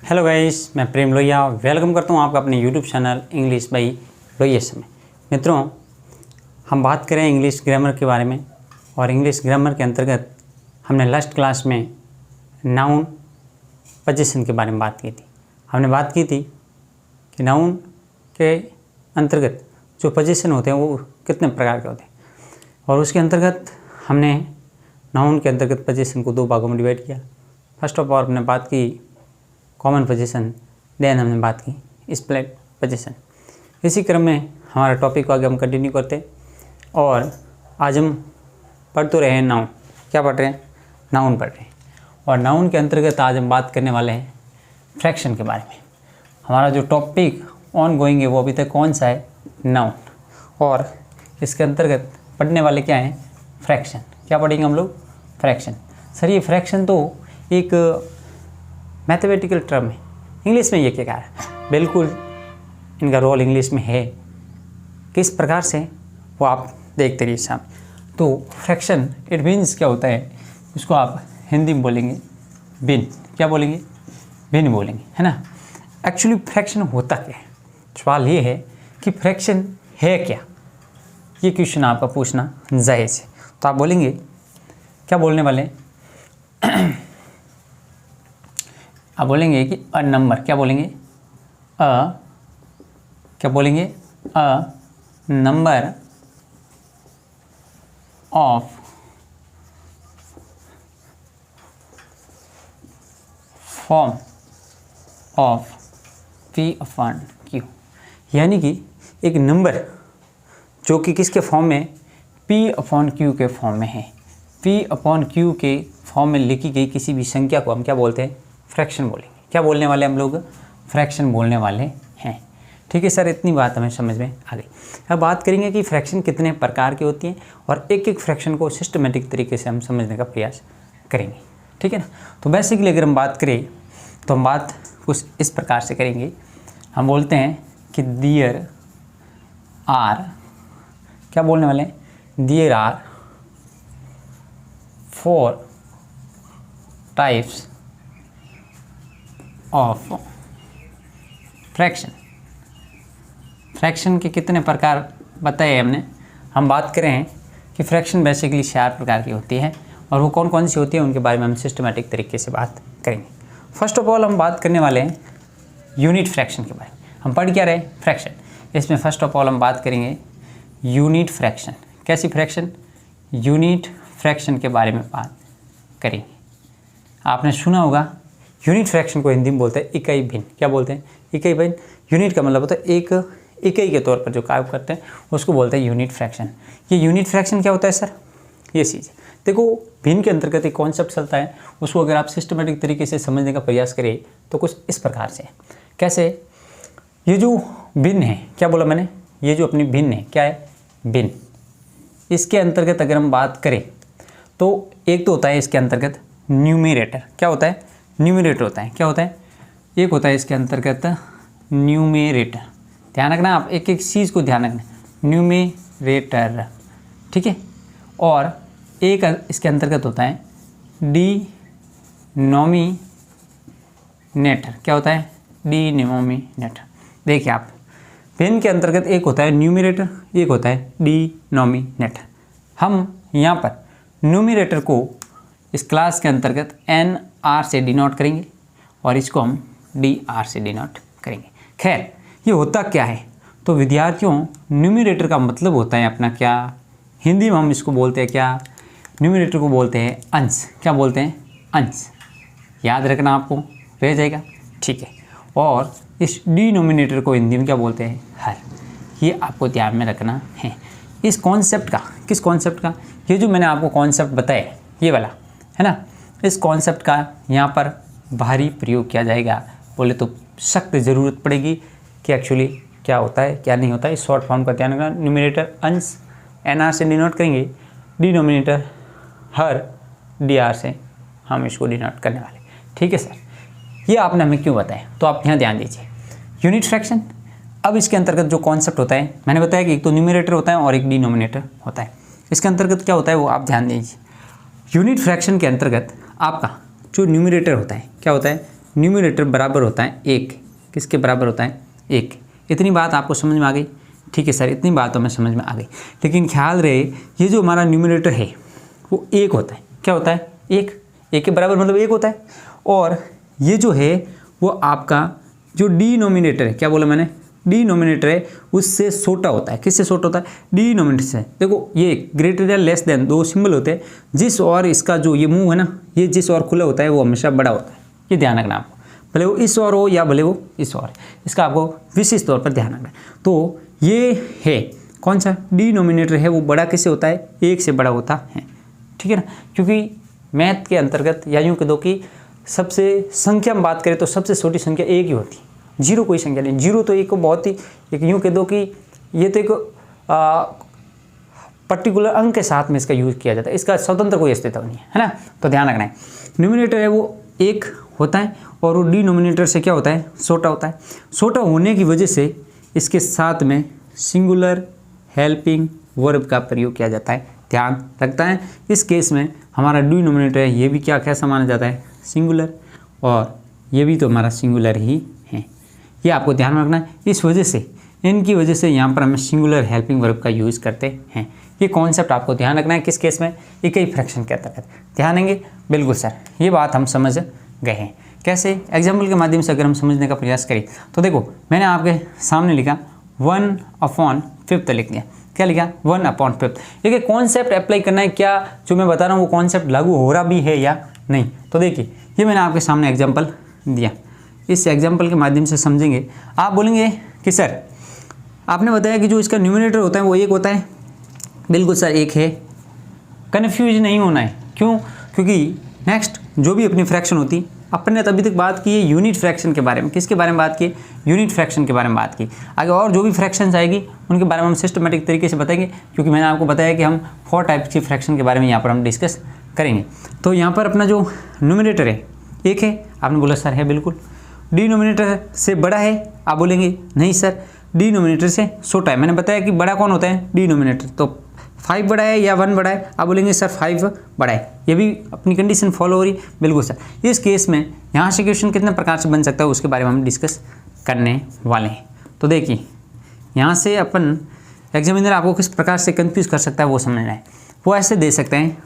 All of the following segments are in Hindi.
हेलो गाइस, मैं प्रेम लोहिया वेलकम करता हूँ आपका अपने YouTube channel English by Lohia में। मित्रों, हम बात करें इंग्लिश ग्रामर के बारे में और इंग्लिश ग्रामर के अंतर्गत हमने लास्ट क्लास में नाउन पोजीशन के बारे में बात की थी। हमने बात की थी कि नाउन के अंतर्गत जो पोजीशन होते हैं वो कितने प्रकार के होते हैं और उसके अंतर्गत हमने नाउन के अंतर्गत पोजीशन को दो भागों में डिवाइड किया। फर्स्ट ऑफ ऑल हमने बात की कॉमन पोजीशन, देन हमने बात की स्प्लिट पोजीशन। इसी क्रम में हमारा टॉपिक को आगे हम कंटिन्यू करते और आज हम पढ़ तो रहे हैं नाउन। क्या पढ़ रहे हैं? नाउन पढ़ रहे हैं। और नाउन के अंतर्गत आज हम बात करने वाले हैं फ्रैक्शन के बारे में। हमारा जो टॉपिक ऑन गोइंग है वो अभी तक कौन सा है? नाउन। और इसके अंतर्गत पढ़ने वाले क्या हैं? फ्रैक्शन। क्या पढ़ेंगे हम लोग? फ्रैक्शन। सर ये फ्रैक्शन तो एक मैथमेटिकल टर्म है, इंग्लिश में ये क्या है? बिल्कुल इनका रोल इंग्लिश में है। किस प्रकार से वो आप देखते रहिए साहब। तो फ्रैक्शन इट मीन्स क्या होता है, उसको आप हिंदी में बोलेंगे भिन्न। क्या बोलेंगे? भिन्न बोलेंगे, है ना। एक्चुअली फ्रैक्शन होता क्या है? सवाल ये है कि फ्रैक्शन है क्या। ये क्वेश्चन आपका पूछना जायज़ है। तो आप बोलेंगे, क्या बोलने वाले हैं? आप बोलेंगे कि अ नंबर। क्या बोलेंगे? क्या बोलेंगे? A number of form of P upon Q. यानी कि एक नंबर जो कि किसके फॉर्म में? पी अपॉन क्यू के फॉर्म में है। पी अपॉन क्यू के फॉर्म में लिखी गई किसी भी संख्या को हम क्या बोलते हैं? फ्रैक्शन बोलेंगे। क्या बोलने वाले हम लोग? फ्रैक्शन बोलने वाले हैं। ठीक है सर, इतनी बात हमें समझ में आ गई। अब बात करेंगे कि फ्रैक्शन कितने प्रकार की होती हैं और एक एक फ्रैक्शन को सिस्टमेटिक तरीके से हम समझने का प्रयास करेंगे। ठीक है ना। तो बेसिकली अगर हम बात करें तो हम बात कुछ इस प्रकार से करेंगे। हम बोलते हैं कि देयर आर, क्या बोलने वाले हैं? There are 4 types of fraction. Fraction के कितने प्रकार बताए हमने। हम बात करें कि फ्रैक्शन बेसिकली 4 प्रकार की होती है और वो कौन कौन सी होती है उनके बारे में हम सिस्टमेटिक तरीके से बात करेंगे। फर्स्ट ऑफ ऑल हम बात करने वाले हैं यूनिट फ्रैक्शन के बारे में। हम पढ़ क्या रहे? फ्रैक्शन। इसमें फर्स्ट ऑफ ऑल हम बात करेंगे यूनिट फ्रैक्शन। कैसी फ्रैक्शन? यूनिट फ्रैक्शन के बारे में बात करेंगे। आपने सुना होगा यूनिट फ्रैक्शन को हिंदी में बोलते हैं इकाई भिन्न। क्या बोलते हैं? इकाई भिन्न। यूनिट का मतलब होता है एक इकाई के तौर पर जो कार्य करते हैं उसको बोलते हैं यूनिट फ्रैक्शन। ये यूनिट फ्रैक्शन क्या होता है सर? ये चीज़ देखो, भिन्न के अंतर्गत एक कॉन्सेप्ट चलता है, उसको अगर आप सिस्टमेटिक तरीके से समझने का प्रयास करें तो कुछ इस प्रकार से। कैसे? ये जो भिन्न है, क्या बोला मैंने? ये जो अपनी भिन्न है, क्या है? भिन्न। इसके अंतर्गत अगर हम बात करें तो एक तो होता है इसके अंतर्गत न्यूमरेटर। क्या होता है? न्यूमरेटर होता है। क्या होता है? एक होता है इसके अंतर्गत न्यूमरेटर। ध्यान रखना, आप एक एक चीज़ को ध्यान रखना। न्यूमरेटर, ठीक है। और एक इसके अंतर्गत होता है डिनोमिनेटर। क्या होता है? डिनोमिनेटर। देखिए आप, भिन्न के अंतर्गत एक होता है न्यूमरेटर, एक होता है डिनोमिनेटर। हम यहाँ पर न्यूमरेटर को इस क्लास के अंतर्गत एन आर से डिनोट करेंगे और इसको हम डी आर से डिनोट करेंगे। खैर, ये होता क्या है? तो विद्यार्थियों, न्यूमरेटर का मतलब होता है अपना क्या? हिंदी में हम इसको बोलते हैं क्या? न्यूमरेटर को बोलते हैं अंश। क्या बोलते हैं? अंश। याद रखना, आपको रह जाएगा। ठीक है। और इस डिनोमिनेटर को हिंदी में क्या बोलते हैं? हर। ये आपको ध्यान में रखना है। इस कॉन्सेप्ट का, किस कॉन्सेप्ट का? ये जो मैंने आपको कॉन्सेप्ट बताया, ये वाला है ना, इस कॉन्सेप्ट का यहाँ पर भारी प्रयोग किया जाएगा। बोले तो सख्त ज़रूरत पड़ेगी कि एक्चुअली क्या होता है क्या नहीं होता है। इस शॉर्ट फॉर्म का ध्यान रखना। न्यूमरेटर अंश एन आर से डिनोट करेंगे, डिनोमिनेटर हर डी आर से हम इसको डिनोट करने वाले। ठीक है सर, ये आपने हमें क्यों बताया? तो आप यहाँ ध्यान दीजिए। यूनिट फ्रैक्शन, अब इसके अंतर्गत जो कॉन्सेप्ट होता है, मैंने बताया कि एक तो न्यूमरेटर होता है और एक डिनोमिनेटर होता है। इसके अंतर्गत क्या होता है वो आप ध्यान दीजिए। यूनिट फ्रैक्शन के अंतर्गत आपका जो न्यूमरेटर होता है, क्या होता है? न्यूमरेटर बराबर होता है 1। किसके बराबर होता है? 1। इतनी बात आपको समझ में आ गई? ठीक है सर, इतनी बात तो मैं समझ में आ गई, लेकिन ख्याल रहे ये जो हमारा न्यूमरेटर है वो 1 होता है। क्या होता है? 1। 1 के बराबर मतलब 1 होता है। और ये जो है वो आपका जो डिनोमिनेटर है, क्या बोला मैंने? डिनोमिनेटर है, उससे छोटा होता है। किससे छोटा होता है? डिनोमिनेटर से। देखो ये ग्रेटर या लेस देन 2 सिंबल होते हैं, जिस और इसका जो ये मुंह है ना, ये जिस और खुला होता है वो हमेशा बड़ा होता है। ये ध्यान रखना आपको, भले वो इस और हो या भले वो इस और, इसका आपको विशेष तौर पर ध्यान रखना है। तो ये है कौन सा डिनोमिनेटर है, वो बड़ा किससे होता है? 1 से बड़ा होता है। ठीक है ना, क्योंकि मैथ के अंतर्गत या यूँ कह दो कि सबसे संख्या में बात करें तो सबसे छोटी संख्या 1 ही होती है। 0 कोई संख्या नहीं। 0 तो एक को बहुत ही एक यूँ कह दो कि ये तो एक पर्टिकुलर अंक के साथ में इसका यूज़ किया जाता है, इसका स्वतंत्र कोई अस्तित्व नहीं है ना। तो ध्यान रखना है, न्यूमरेटर है वो 1 होता है और वो डिनोमिनेटर से क्या होता है? छोटा होता है। छोटा होने की वजह से इसके साथ में सिंगुलर हेल्पिंग वर्ब का प्रयोग किया जाता है। ध्यान रखता है इस केस में हमारा डिनोमिनेटर है ये भी क्या माना जाता है? सिंगुलर, और ये भी तो हमारा सिंगुलर ही है। ये आपको ध्यान रखना है। इस वजह से, इनकी वजह से यहाँ पर हमें सिंगुलर हेल्पिंग वर्ब का यूज़ करते हैं। ये कॉन्सेप्ट आपको ध्यान रखना है। किस केस में? इकाई फ्रैक्शन के अंतर्गत। ध्यान देंगे? बिल्कुल सर, ये बात हम समझ गए हैं। कैसे? एग्जाम्पल के माध्यम से अगर हम समझने का प्रयास करें तो देखो मैंने आपके सामने लिखा 1/5 लिख दिया। क्या लिखा? 1/5। देखिए कॉन्सेप्ट अप्लाई करना है, क्या जो मैं बता रहा हूँ वो कॉन्सेप्ट लागू हो रहा भी है या नहीं। तो देखिए ये मैंने आपके सामने एग्जाम्पल दिया, इस एग्जाम्पल के माध्यम से समझेंगे। आप बोलेंगे कि सर आपने बताया कि जो इसका न्यूमरेटर होता है वो 1 होता है। बिल्कुल सर 1 है, कन्फ्यूज नहीं होना है। क्यों? क्योंकि नेक्स्ट जो भी अपनी फ्रैक्शन होती, अपन ने अभी तक बात की है यूनिट फ्रैक्शन के बारे में। किसके बारे में बात की? यूनिट फ्रैक्शन के बारे में बात की। आगे और जो भी फ्रैक्शंस आएगी उनके बारे में हम सिस्टमेटिक तरीके से बताएंगे, क्योंकि मैंने आपको बताया कि हम 4 टाइप्स की फ्रैक्शन के बारे में यहाँ पर हम डिस्कस करेंगे। तो यहाँ पर अपना जो न्यूमरेटर है 1 है, आपने बोला सर है बिल्कुल। डिनोमिनेटर से बड़ा है, आप बोलेंगे नहीं सर डिनोमिनेटर से छोटा है। मैंने बताया कि बड़ा कौन होता है? डिनोमिनेटर। तो 5 बड़ा है या 1 बड़ा है? आप बोलेंगे सर 5 बड़ा है। ये भी अपनी कंडीशन फॉलो हो रही। बिल्कुल सर। इस केस में यहाँ से क्वेश्चन कितने प्रकार से बन सकता है उसके बारे में हम डिस्कस करने वाले हैं। तो देखिए यहाँ से अपन एग्जामिनर आपको किस प्रकार से कंफ्यूज कर सकता है वो समझना है। वो ऐसे दे सकते हैं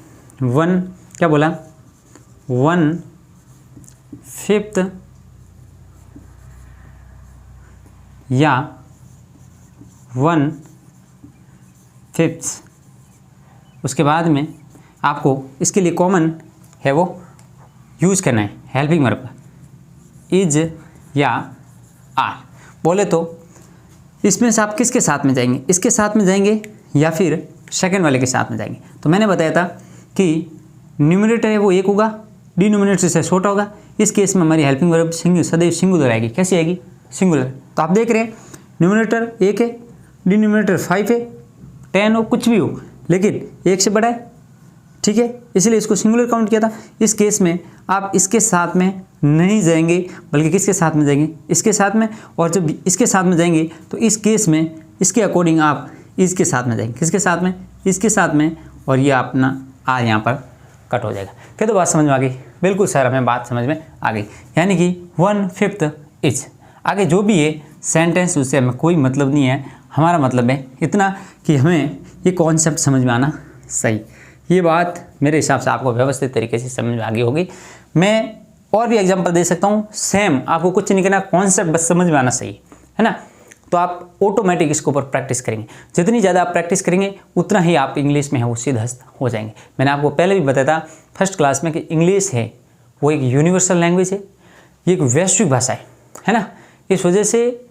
1 क्या बोला? 1/5 या 1/5। उसके बाद में आपको इसके लिए कॉमन है वो यूज़ करना है हेल्पिंग वर्ब का, इज या आर। बोले तो इसमें से आप किसके साथ में जाएंगे? इसके साथ में जाएंगे या फिर सेकंड वाले के साथ में जाएंगे? तो मैंने बताया था कि न्यूमरेटर है वो 1 होगा, डिनोमिनेटर से छोटा होगा। इस केस में हमारी हेल्पिंग वर्ब सदैव सिंगुलर आएगी। कैसी आएगी? सिंगुलर। तो आप देख रहे हैं न्यूमरेटर 1 है, डिनोमिनेटर 5 है, 10 हो, कुछ भी हो, लेकिन 1 से बड़ा है। ठीक है, इसलिए इसको सिंगुलर काउंट किया था। इस केस में आप इसके साथ में नहीं जाएंगे, बल्कि किसके साथ में जाएंगे? इसके साथ में। और जब इसके साथ में जाएंगे तो इस केस में इसके अकॉर्डिंग आप इसके साथ में जाएंगे। किसके साथ में? इसके साथ में। और ये अपना आर यहाँ पर कट हो जाएगा। फिर तो बात समझ में आ गई? बिल्कुल सर, हमें बात समझ में आ गई। यानी कि 1/5 इज। आगे जो भी है सेंटेंस उससे हमें कोई मतलब नहीं है। हमारा मतलब है इतना कि हमें ये कॉन्सेप्ट समझ में आना सही। ये बात मेरे हिसाब से आपको व्यवस्थित तरीके से समझ में आ गई होगी। मैं और भी एग्जांपल दे सकता हूँ सेम, आपको कुछ नहीं करना, कॉन्सेप्ट बस समझ में आना सही है ना। तो आप ऑटोमेटिक इसके ऊपर प्रैक्टिस करेंगे। जितनी ज़्यादा आप प्रैक्टिस करेंगे उतना ही आप इंग्लिश में है वो सिद्धहस्त हो जाएंगे। मैंने आपको पहले भी बताया था फर्स्ट क्लास में कि इंग्लिश है वो एक यूनिवर्सल लैंग्वेज है, ये एक वैश्विक भाषा है ना। इस वजह से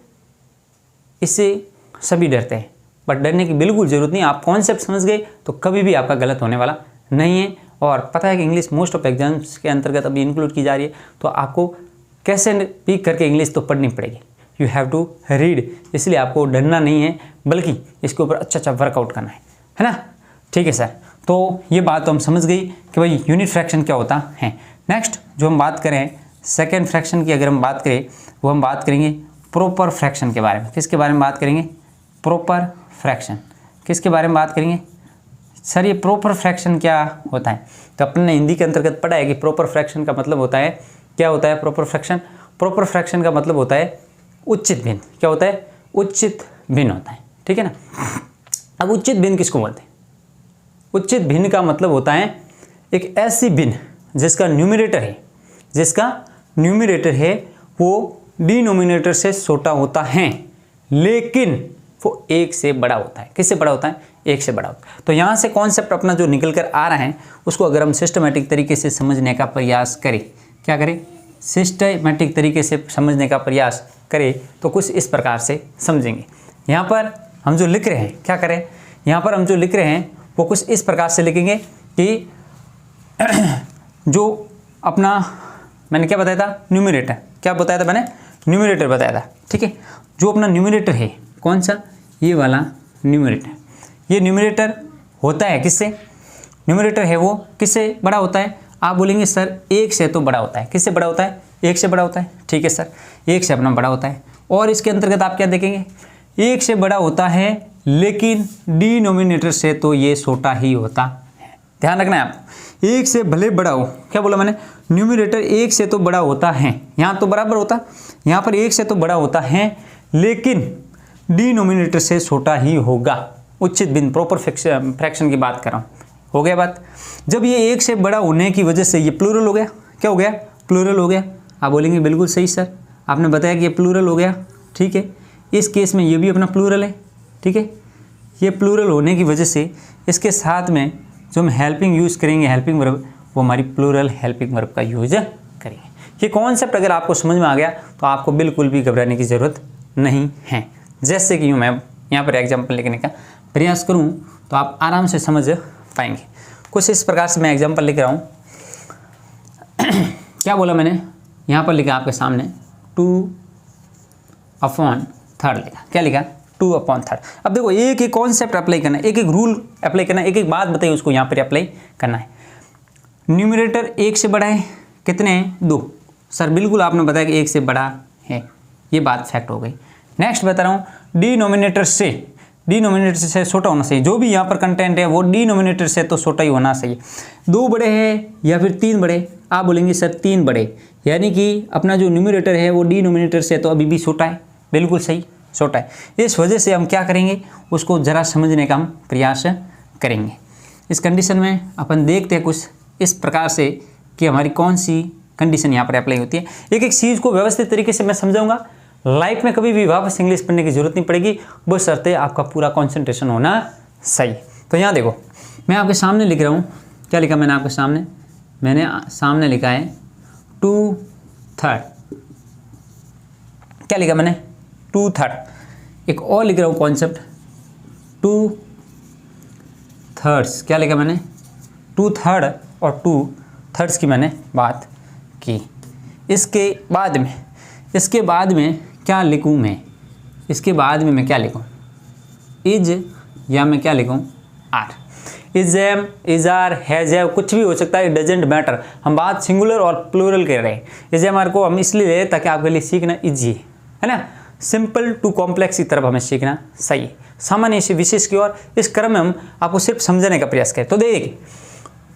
इससे सभी डरते हैं, बट डरने की बिल्कुल ज़रूरत नहीं। आप कॉन्सेप्ट समझ गए तो कभी भी आपका गलत होने वाला नहीं है। और पता है कि इंग्लिश मोस्ट ऑफ एग्जाम्स के अंतर्गत अभी इंक्लूड की जा रही है, तो आपको कैसे भी करके इंग्लिश तो पढ़नी पड़ेगी। यू हैव टू रीड, इसलिए आपको डरना नहीं है, बल्कि इसके ऊपर अच्छा वर्कआउट करना है ना। ठीक है सर, तो ये बात तो हम समझ गई कि भाई यूनिट फ्रैक्शन क्या होता है। नेक्स्ट जो हम बात करें सेकेंड फ्रैक्शन की, अगर हम बात करें वो हम बात करेंगे प्रॉपर फ्रैक्शन के बारे में। किसके बारे में बात करेंगे? Proper fraction. किसके बारे में बात करेंगे? सर ये प्रॉपर फ्रैक्शन क्या होता है? तो अपन ने हिंदी के अंतर्गत पढ़ा है कि प्रॉपर फ्रैक्शन का मतलब होता है क्या होता है प्रॉपर फ्रैक्शन? प्रॉपर फ्रैक्शन का मतलब होता है उचित भिन्न। क्या होता है? उचित भिन्न होता है, ठीक है ना। अब उचित भिन्न किसको बोलते हैं? उचित भिन्न का मतलब होता है एक ऐसी भिन्न जिसका न्यूमरेटर है वो डिनोमिनेटर से छोटा होता है, लेकिन वो एक से बड़ा होता है। किससे बड़ा होता है? एक से बड़ा होता है। तो यहाँ से कॉन्सेप्ट अपना जो निकल कर आ रहा है उसको अगर हम सिस्टमेटिक तरीके से समझने का प्रयास करें, क्या करें? सिस्टमेटिक तरीके से समझने का प्रयास करें तो कुछ इस प्रकार से समझेंगे। यहाँ पर हम जो लिख रहे हैं, क्या करें? यहाँ पर हम जो लिख रहे हैं वो कुछ इस प्रकार से लिखेंगे कि जो अपना मैंने क्या बताया था? न्यूमरेटर। क्या बताया था मैंने? न्यूमरेटर बताया था, ठीक है। जो अपना न्यूमरेटर है, कौन सा? ये वाला न्यूमरेटर। ये न्यूमरेटर होता है किससे? न्यूमरेटर है वो किससे बड़ा होता है? आप बोलेंगे सर एक से तो बड़ा होता है। किससे बड़ा होता है? एक से बड़ा होता है, ठीक है सर, एक से अपना बड़ा होता है। और इसके अंतर्गत आप क्या देखेंगे? एक से बड़ा होता है लेकिन डिनोमिनेटर से तो ये छोटा ही होता है। ध्यान रखना है आपको, एक से भले बड़ा हो, क्या बोला मैंने? न्यूमरेटर एक से तो बड़ा होता है, यहाँ तो बराबर होता, यहाँ पर एक से तो बड़ा होता है लेकिन डिनोमिनेटर से छोटा ही होगा। उचित भिन्न प्रॉपर फ्रैक्शन की बात कर रहा हूँ, हो गया बात। जब ये एक से बड़ा होने की वजह से ये प्लूरल हो गया। क्या हो गया? प्लूरल हो गया। आप बोलेंगे बिल्कुल सही सर, आपने बताया कि ये प्लूरल हो गया, ठीक है। इस केस में ये भी अपना प्लूरल है, ठीक है। ये प्लूरल होने की वजह से इसके साथ में जो हम हेल्पिंग यूज़ करेंगे, हेल्पिंग वर्ब, वो हमारी प्लूरल हेल्पिंग वर्ब का यूज करेंगे। ये कॉन्सेप्ट अगर आपको समझ में आ गया तो आपको बिल्कुल भी घबराने की ज़रूरत नहीं है। जैसे कि मैं यहाँ पर एग्जाम्पल लिखने का प्रयास करूँ तो आप आराम से समझ पाएंगे। कुछ इस प्रकार से मैं एग्जाम्पल लिख रहा हूँ। क्या बोला मैंने? यहाँ पर लिखा आपके सामने 2/3 लिखा। क्या लिखा? 2/3। अब देखो एक एक कॉन्सेप्ट अप्लाई करना है, एक एक रूल अप्लाई करना है, एक एक बात बताइए उसको यहाँ पर अप्लाई करना है। न्यूमरेटर एक से बड़ा है, कितने हैं? 2। सर बिल्कुल आपने बताया कि एक से बड़ा है, ये बात फैक्ट हो गई। नेक्स्ट बता रहा हूँ डिनोमिनेटर से छोटा होना चाहिए। जो भी यहाँ पर कंटेंट है वो डिनोमिनेटर से तो छोटा ही होना चाहिए। 2 बड़े हैं या फिर 3 बड़े? आप बोलेंगे सर 3 बड़े, यानी कि अपना जो न्यूमरेटर है वो डिनोमिनेटर से तो अभी भी छोटा है। बिल्कुल सही, छोटा है। इस वजह से हम क्या करेंगे, उसको ज़रा समझने का हम प्रयास करेंगे। इस कंडीशन में अपन देखते हैं कुछ इस प्रकार से कि हमारी कौन सी कंडीशन यहाँ पर अप्लाई होती है। एक एक चीज़ को व्यवस्थित तरीके से मैं समझाऊंगा। लाइफ में कभी भी वापस इंग्लिश पढ़ने की जरूरत नहीं पड़ेगी, बशर्ते आपका पूरा कंसंट्रेशन होना सही। तो यहाँ देखो मैं आपके सामने लिख रहा हूँ। क्या लिखा मैंने आपके सामने? मैंने सामने लिखा है 2/3। क्या लिखा मैंने? 2/3। एक और लिख रहा हूँ कॉन्सेप्ट 2/3। क्या लिखा मैंने? 2/3 और 2/3 की मैंने बात की। इसके बाद में क्या लिखूँ मैं? इसके बाद में मैं क्या लिखूँ? इज या मैं क्या लिखूँ? Are. Is am, is are, has have, कुछ भी हो सकता है, डजेंट मैटर। हम बात सिंगुलर और प्लूरल कर रहे हैं। इज एम आर को हम इसलिए ले ताकि आपके लिए सीखना इजी है ना। सिंपल टू कॉम्प्लेक्स की तरफ हमें सीखना सही है, सामान्य से विशेष की ओर। इस क्रम में हम आपको सिर्फ समझने का प्रयास करें। तो देखिए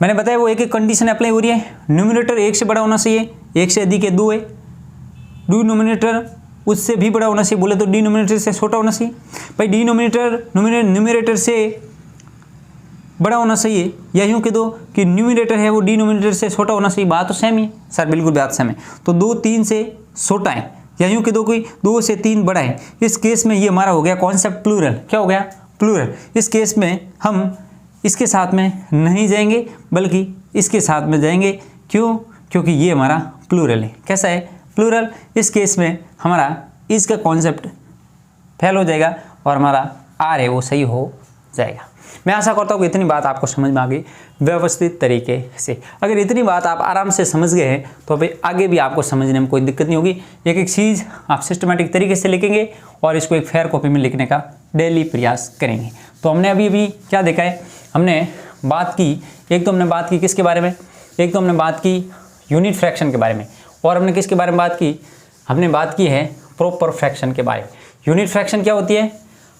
मैंने बताया वो एक एक कंडीशन अप्लाई हो रही है। न्यूमरेटर एक से बड़ा होना चाहिए, एक से अधिक है 2 है। डिनोमिनेटर उससे भी बड़ा होना चाहिए, बोले तो डिनोमिनेटर से छोटा होना चाहिए। भाई डिनोमिनेटर न्यूमरेटर से बड़ा होना चाहिए, या यूँ कह दो कि न्यूमरेटर है वो डिनोमिनेटर से छोटा होना चाहिए। बात तो सेम ही है सर, बिल्कुल बात सेम है। तो 2 3 से छोटा है, या यूँ कह दो कोई 2 से 3 बड़ा है। इस केस में ये हमारा हो गया कॉन्सेप्ट प्लूरल। क्या हो गया? प्लूरल। इस केस में हम इसके साथ में नहीं जाएंगे बल्कि इसके साथ में जाएंगे। क्यों? क्योंकि ये हमारा प्लूरल है। कैसा है? प्लूरल। इस केस में हमारा इसका कॉन्सेप्ट फेल हो जाएगा और हमारा आर है वो सही हो जाएगा। मैं आशा करता हूँ कि इतनी बात आपको समझ में आ गई व्यवस्थित तरीके से। अगर इतनी बात आप आराम से समझ गए हैं तो भाई आगे भी आपको समझने में कोई दिक्कत नहीं होगी। एक एक चीज़ आप सिस्टमेटिक तरीके से लिखेंगे और इसको एक फेयर कॉपी में लिखने का डेली प्रयास करेंगे। तो हमने अभी क्या देखा है? हमने बात की, एक तो हमने बात की किसके बारे में? एक तो हमने बात की यूनिट फ्रैक्शन के बारे में, और हमने किसके बारे में बात की? हमने बात की है प्रॉपर फ्रैक्शन के बारे में। यूनिट फ्रैक्शन क्या होती है,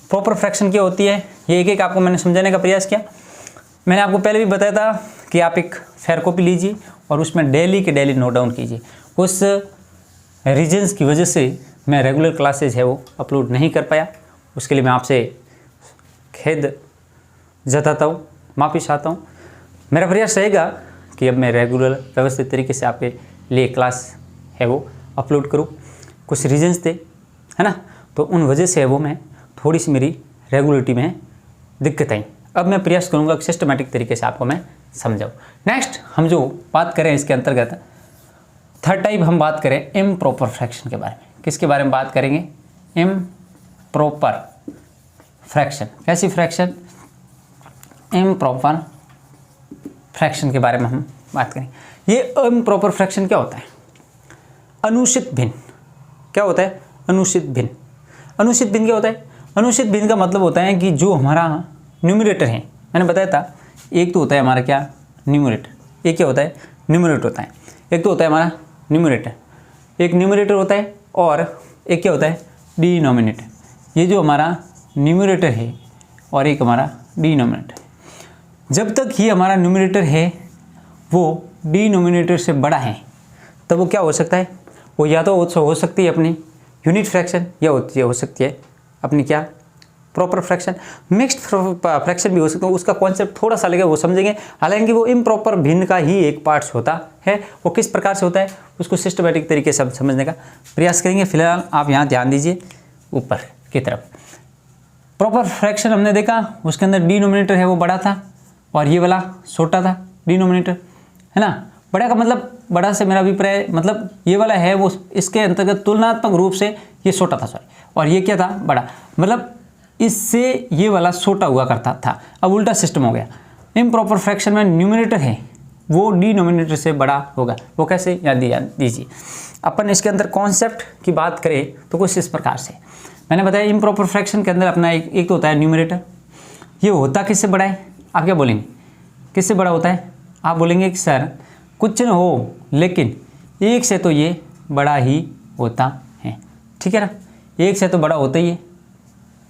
प्रॉपर फ्रैक्शन क्या होती है, ये एक एक आपको मैंने समझाने का प्रयास किया। मैंने आपको पहले भी बताया था कि आप एक फेयर कॉपी लीजिए और उसमें डेली के डेली नोट डाउन कीजिए। उस रीजन्स की वजह से मैं रेगुलर क्लासेज है वो अपलोड नहीं कर पाया। उसके लिए मैं आपसे खेद जताता हूँ, माफ़ी चाहता हूँ। मेरा प्रयास रहेगा कि अब मैं रेगुलर व्यवस्थित तरीके से आपके लिए क्लास है वो अपलोड करूँ। कुछ रीजन्स थे, है ना, तो उन वजह से है वो मैं थोड़ी सी मेरी रेगुलरिटी में दिक्कत आई। अब मैं प्रयास करूँगा कि सिस्टमेटिक तरीके से आपको मैं समझाऊँ। नेक्स्ट हम जो बात करें इसके अंतर्गत थर्ड टाइप हम बात करें इम्प्रॉपर फ्रैक्शन के बारे में। किसके बारे में बात करेंगे? Improper fraction. कैसी फ्रैक्शन? इम्प्रॉपर फ्रैक्शन के बारे में हम बात करेंगे। ये इम्प्रॉपर फ्रैक्शन क्या होता है? अनुचित भिन्न। क्या होता है? अनुचित भिन्न। अनुचित भिन्न क्या होता है? अनुचित भिन्न का मतलब होता है कि जो हमारा न्यूमरेटर है, मैंने बताया था एक तो होता है हमारा क्या? न्यूमरेटर। एक क्या होता है? न्यूमरेटर होता है। एक तो होता है हमारा न्यूमरेटर, एक न्यूमरेटर होता है, और एक क्या होता है? डिनोमिनेटर। ये जो हमारा न्यूमरेटर है और एक हमारा डिनोमिनेटर है। जब तक ये हमारा न्यूमरेटर है वो डिनोमिनेटर से बड़ा है तब वो क्या हो सकता है? वो या तो हो सकती है अपनी यूनिट फ्रैक्शन, या हो सकती है अपनी क्या? Proper fraction. मिक्स्ड फ्रैक्शन भी हो सकता है। उसका कॉन्सेप्ट थोड़ा सा लगेगा, वो समझेंगे। हालांकि वो इम्प्रॉपर भिन्न का ही एक पार्ट्स होता है। वो किस प्रकार से होता है उसको सिस्टमेटिक तरीके से समझने का प्रयास करेंगे। फिलहाल आप यहाँ ध्यान दीजिए ऊपर की तरफ। प्रॉपर फ्रैक्शन हमने देखा, उसके अंदर डिनोमिनेटर है वो बड़ा था और ये वाला छोटा था डिनोमिनेटर, है ना। बड़ा का मतलब, बड़ा से मेरा अभिप्राय मतलब ये वाला है वो इसके अंतर्गत तुलनात्मक रूप से ये छोटा था, सॉरी, और ये क्या था? बड़ा। मतलब इससे ये वाला छोटा हुआ करता था। अब उल्टा सिस्टम हो गया। इम्प्रॉपर फ्रैक्शन में न्यूमरेटर है वो डिनोमिनेटर से बड़ा होगा। वो कैसे? याद दीजिए। अपन इसके अंदर कॉन्सेप्ट की बात करें तो कुछ इस प्रकार से मैंने बताया। इम्प्रॉपर फ्रैक्शन के अंदर अपना एक तो होता है न्यूमरेटर। ये होता किससे बड़ा है? आप क्या बोलेंगे? किससे बड़ा होता है? आप बोलेंगे कि सर कुछ न हो लेकिन एक से तो ये बड़ा ही होता है, ठीक है ना। एक से तो बड़ा होता ही है,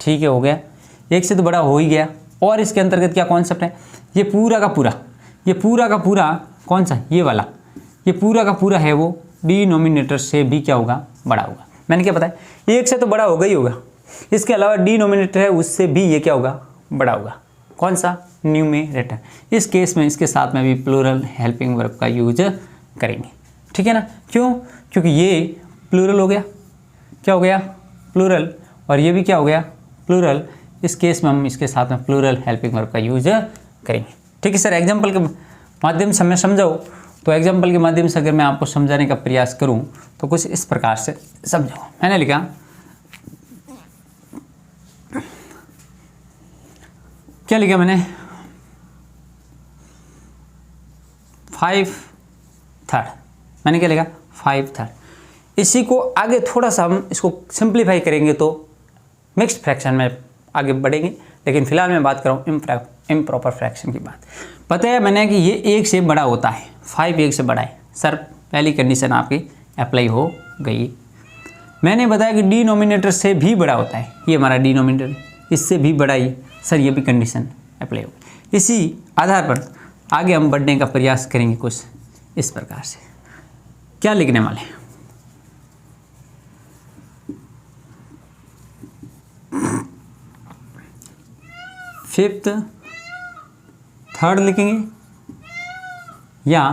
ठीक है, हो गया। एक से तो बड़ा हो ही गया। और इसके अंतर्गत क्या कॉन्सेप्ट है? ये पूरा का पूरा कौन सा? ये वाला। ये पूरा का पूरा है वो डिनोमिनेटर से भी क्या होगा? बड़ा होगा। मैंने क्या बताया? एक से तो बड़ा होगा ही होगा। इसके अलावा डिनोमिनेटर है उससे भी ये क्या होगा? बड़ा होगा। कौन सा? न्यूमरेटर। इस केस में इसके साथ में भी प्लूरल हेल्पिंग वर्ब का यूज करेंगे, ठीक है ना। क्यों? क्योंकि ये प्लूरल हो गया। क्या हो गया? प्लूरल। और ये भी क्या हो गया? प्लूरल। इस केस में हम इसके साथ में प्लूरल हेल्पिंग वर्ब का यूज करेंगे, ठीक है सर। एग्जाम्पल के माध्यम से मैं समझाऊँ तो एग्जाम्पल के माध्यम से अगर मैं आपको समझाने का प्रयास करूँ तो कुछ इस प्रकार से समझाऊँ। मैंने लिखा, क्या लिखा मैंने? 5/3। मैंने क्या लिखा? 5/3। इसी को आगे थोड़ा सा हम इसको सिंप्लीफाई करेंगे तो मिक्स्ड फ्रैक्शन में आगे बढ़ेंगे। लेकिन फिलहाल मैं बात कर रहा हूँ इम्प्रॉपर फ्रैक्शन की बात। पता है मैंने कि ये एक से बड़ा होता है। 5 एक से बड़ा है सर, पहली कंडीशन आपकी अप्लाई हो गई। मैंने बताया कि डिनोमिनेटर से भी बड़ा होता है। ये हमारा डिनोमिनेटर, इससे भी बड़ा ही सर, ये भी कंडीशन अप्लाई हो गई। इसी आधार पर आगे हम बढ़ने का प्रयास करेंगे कुछ इस प्रकार से। क्या लिखने वाले हैं? फिफ्थ थर्ड लिखेंगे या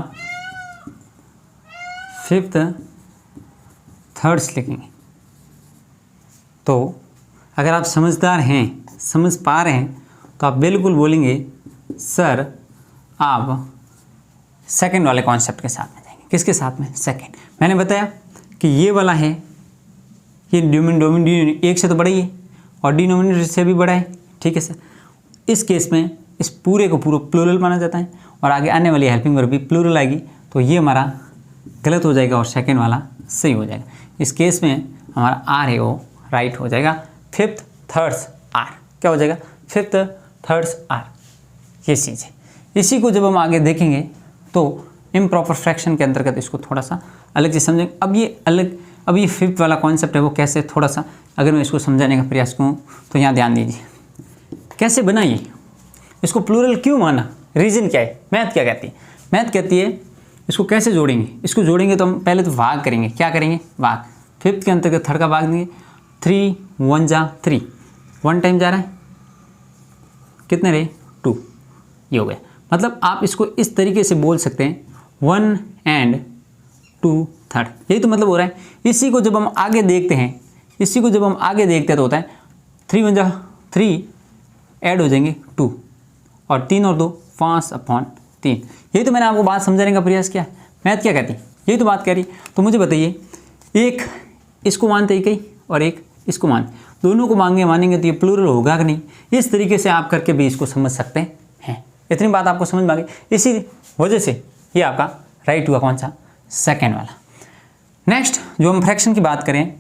फिफ्थ थर्ड्स लिखेंगे। तो अगर आप समझदार हैं, समझ पा रहे हैं तो आप बिल्कुल बोलेंगे सर आप सेकंड वाले कॉन्सेप्ट के साथ में जाएंगे। किसके साथ में? सेकंड। मैंने बताया कि ये वाला है, ये डिनोमिनेटर एक से तो बड़ा ही है और डिनोमिनेटर से भी बड़ा है, ठीक है सर। इस केस में इस पूरे को पूरा प्लूरल माना जाता है और आगे आने वाली हेल्पिंग वर्ब भी प्लूरल आएगी, तो ये हमारा गलत हो जाएगा और सेकंड वाला सही हो जाएगा। इस केस में हमारा आर है वो राइट हो जाएगा। फिफ्थ थर्ड्स आर क्या हो जाएगा? फिफ्थ थर्ड्स आर, ये चीज़ है। इसी को जब हम आगे देखेंगे तो इम्प्रॉपर फ्रैक्शन के अंतर्गत इसको थोड़ा सा अलग से समझेंगे। अब ये फिफ्थ वाला कॉन्सेप्ट है वो कैसे, थोड़ा सा अगर मैं इसको समझाने का प्रयास करूँ तो यहाँ ध्यान दीजिए। कैसे बनाइए इसको? प्लूरल क्यों माना? रीज़न क्या है? मैथ क्या कहती है? मैथ कहती है इसको कैसे जोड़ेंगे, इसको जोड़ेंगे तो हम पहले तो भाग करेंगे। क्या करेंगे, भाग। 5th के अंतर्गत 3rd का भाग देंगे। 3 1 जा 3, 1 टाइम जा रहा है, कितने रहे 2, ये हो गया। मतलब आप इसको इस तरीके से बोल सकते हैं 1 and 2 3rd, यही तो मतलब हो रहा है। इसी को जब हम आगे देखते हैं, इसी को जब हम आगे देखते हैं तो होता है 3 1 जा 3 ऐड हो जाएंगे 2 और 3 और 2 5/3। यही तो मैंने आपको बात समझाने का प्रयास किया। मैथ क्या कहती है, यही तो बात कह रही। तो मुझे बताइए, एक इसको मानते ही कहीं और एक इसको मानते, दोनों को मानेंगे तो ये प्लूरल होगा कि नहीं। इस तरीके से आप करके भी इसको समझ सकते हैं। इतनी बात आपको समझ में आ गई। इसी वजह से ये आपका राइट हुआ, कौन सा, 2nd वाला। नेक्स्ट जो हम फ्रैक्शन की बात करें,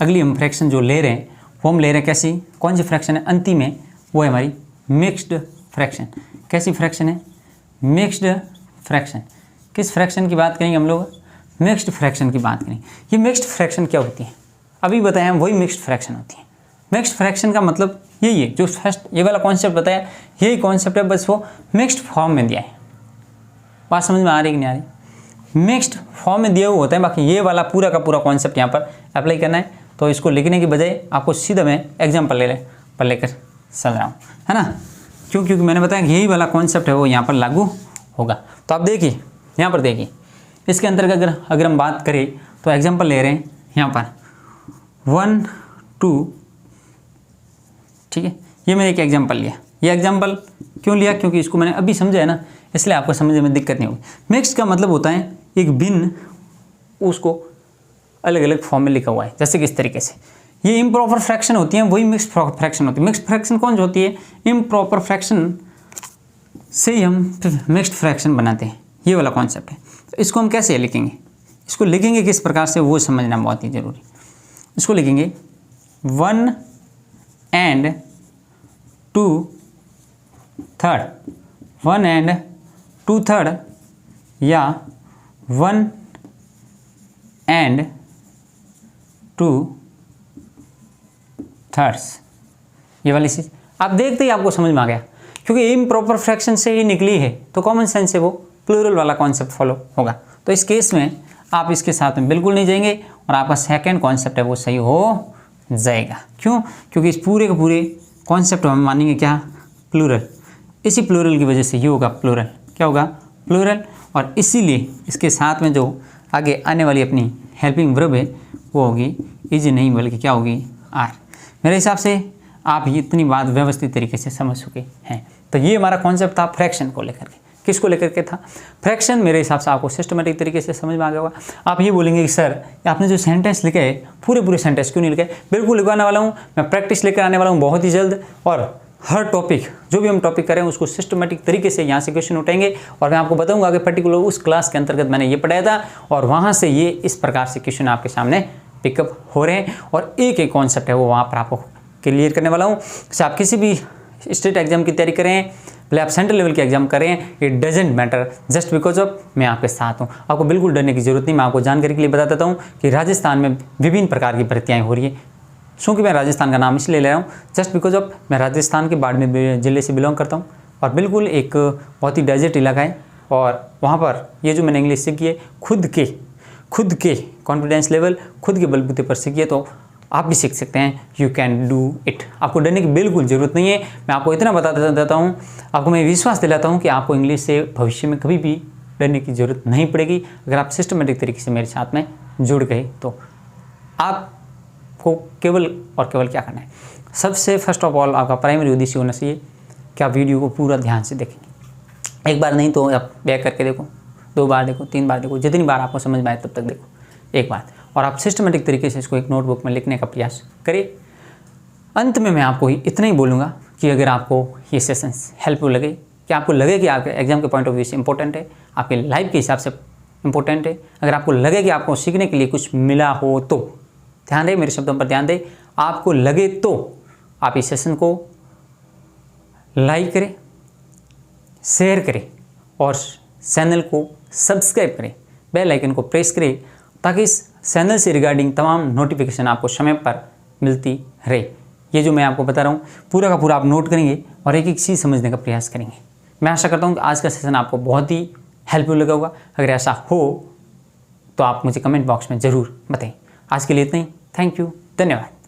अगली हम फ्रैक्शन जो ले रहे हैं वो हम ले रहे हैं कैसी, कौन सी फ्रैक्शन है अंतिम में, वो है हमारी मिक्स्ड फ्रैक्शन। कैसी फ्रैक्शन है, मिक्स्ड फ्रैक्शन। किस फ्रैक्शन की बात करेंगे हम लोग, मिक्स्ड फ्रैक्शन की बात करेंगे। ये मिक्स्ड फ्रैक्शन क्या होती है, अभी बताया हम, वही मिक्स्ड फ्रैक्शन होती है। मिक्स्ड फ्रैक्शन का मतलब यही है, जो फर्स्ट ये वाला कॉन्सेप्ट बताया यही कॉन्सेप्ट है, बस वो मिक्स्ड फॉर्म में दिया है। बात समझ में आ रही कि नहीं आ रही, मिक्स्ड फॉर्म में दिया हुआ होता है। बाकी ये वाला पूरा का पूरा कॉन्सेप्ट यहाँ पर अप्लाई करना है, तो इसको लिखने की बजाय आपको सीधा मैं एग्जाम्पल लेकर चल रहा हूँ, है ना। क्योंकि मैंने बताया कि यही वाला कॉन्सेप्ट है वो यहाँ पर लागू होगा। तो आप देखिए यहाँ पर, देखिए इसके अंतर्गत अगर हम बात करें तो एग्जाम्पल ले रहे हैं यहाँ पर 1 2, ठीक है। ये मैंने एक एग्जाम्पल लिया। ये एग्जाम्पल क्यों लिया, क्योंकि इसको मैंने अभी समझा है ना, इसलिए आपको समझने में दिक्कत नहीं होगी। मिक्स्ड का मतलब होता है एक भिन्न, उसको अलग अलग फॉर्म में लिखा हुआ है। जैसे कि इस तरीके से ये इम्प्रॉपर फ्रैक्शन होती है, वही मिक्स्ड फ्रैक्शन होती है। मिक्स्ड फ्रैक्शन कौन सी होती है, इम्प्रॉपर फ्रैक्शन से ही हम मिक्स्ड फ्रैक्शन बनाते हैं। ये वाला कॉन्सेप्ट है। तो इसको हम कैसे लिखेंगे, इसको लिखेंगे किस प्रकार से वो समझना बहुत ही ज़रूरी। इसको लिखेंगे 1 and 2 3rd, 1 and 2 3rd या 1 and 2 3rds। ये वाली चीज़ आप देखते ही आपको समझ में आ गया, क्योंकि इम्प्रॉपर फ्रैक्शन से ही निकली है, तो कॉमन सेंस से वो प्लूरल वाला कॉन्सेप्ट फॉलो होगा। तो इस केस में आप इसके साथ में बिल्कुल नहीं जाएंगे और आपका 2nd कॉन्सेप्ट है वो सही हो जाएगा। क्यों, क्योंकि इस पूरे के पूरे कॉन्सेप्ट हम मानेंगे क्या, प्लूरल। इसी प्लूरल की वजह से ये होगा प्लूरल, क्या होगा, प्लूरल। और इसीलिए इसके साथ में जो आगे आने वाली अपनी हेल्पिंग वर्ब है वो होगी इज नहीं, बल्कि क्या होगी, आर। मेरे हिसाब से आप ये इतनी बात व्यवस्थित तरीके से समझ चुके हैं। तो ये हमारा कॉन्सेप्ट था फ्रैक्शन को लेकर के। किसको लेकर के था, फ्रैक्शन। मेरे हिसाब से आपको सिस्टमेटिक तरीके से समझ में आ गया होगा। आप ये बोलेंगे कि सर आपने जो सेंटेंस लिखे है पूरे सेंटेंस क्यों नहीं लिखे, बिल्कुल लिखवाने वाला हूँ मैं, प्रैक्टिस लेकर आने वाला हूँ बहुत ही जल्द। और हर टॉपिक जो भी हम टॉपिक करें उसको सिस्टमेटिक तरीके से यहाँ से क्वेश्चन उठाएंगे और मैं आपको बताऊँगा कि पर्टिकुलर उस क्लास के अंतर्गत मैंने ये पढ़ाया था और वहाँ से ये इस प्रकार से क्वेश्चन आपके सामने पिकअप हो रहे हैं। और एक कॉन्सेप्ट है वो वहाँ पर आपको क्लियर करने वाला हूँ। जैसे आप किसी भी स्टेट एग्जाम की तैयारी करें, भले आप सेंट्रल लेवल की एग्जाम करें, it doesn't matter, just because of मैं आपके साथ हूँ। आपको बिल्कुल डरने की जरूरत नहीं। मैं आपको जानकारी के लिए बता देता हूँ कि राजस्थान में विभिन्न प्रकार की भर्तियाँ हो रही है। क्योंकि मैं राजस्थान का नाम इसलिए ले रहा हूँ, जस्ट बिकॉज ऑफ मैं राजस्थान के बाड़मेर जिले से बिलोंग करता हूँ और बिल्कुल एक बहुत ही डेजर्ट इलाका है। और वहाँ पर ये जो मैंने इंग्लिश सीखी है खुद के कॉन्फिडेंस लेवल, खुद के बलबूते पर सीखी है, तो आप भी सीख सकते हैं। You can do it. आपको डरने की बिल्कुल ज़रूरत नहीं है। मैं आपको इतना बता देता हूँ, आपको मैं विश्वास दिलाता हूँ कि आपको इंग्लिश से भविष्य में कभी भी डरने की ज़रूरत नहीं पड़ेगी अगर आप सिस्टमेटिक तरीके से मेरे साथ में जुड़ गए। तो आपको केवल और केवल क्या करना है, सबसे फर्स्ट ऑफ ऑल आपका प्राइमरी उद्देश्य होना चाहिए कि आप वीडियो को पूरा ध्यान से देखेंगे। एक बार नहीं तो आप बैक करके देखो, 2 बार देखो, 3 बार देखो, जितनी बार आपको समझ में आए तब तक देखो एक बार। और आप सिस्टमेटिक तरीके से इसको एक नोटबुक में लिखने का प्रयास करें। अंत में मैं आपको इतना ही बोलूँगा कि अगर आपको ये सेशंस हेल्पफुल लगे, कि आपको लगे कि आपके एग्जाम के पॉइंट ऑफ व्यू से इंपॉर्टेंट है, आपके लाइफ के हिसाब से इंपॉर्टेंट है, अगर आपको लगे कि आपको सीखने के लिए कुछ मिला हो, तो ध्यान दें, मेरे शब्दों पर ध्यान दें। आपको लगे तो आप इस सेशन को लाइक करें, शेयर करें और चैनल को सब्सक्राइब करें, बेल आइकन को प्रेस करें, ताकि इस चैनल से रिगार्डिंग तमाम नोटिफिकेशन आपको समय पर मिलती रहे। ये जो मैं आपको बता रहा हूँ पूरा का पूरा आप नोट करेंगे और एक एक चीज़ समझने का प्रयास करेंगे। मैं आशा करता हूँ कि आज का सेशन आपको बहुत ही हेल्पफुल लगा होगा। अगर ऐसा हो तो आप मुझे कमेंट बॉक्स में ज़रूर बताएं। आज के लिए इतना ही। थैंक यू, धन्यवाद।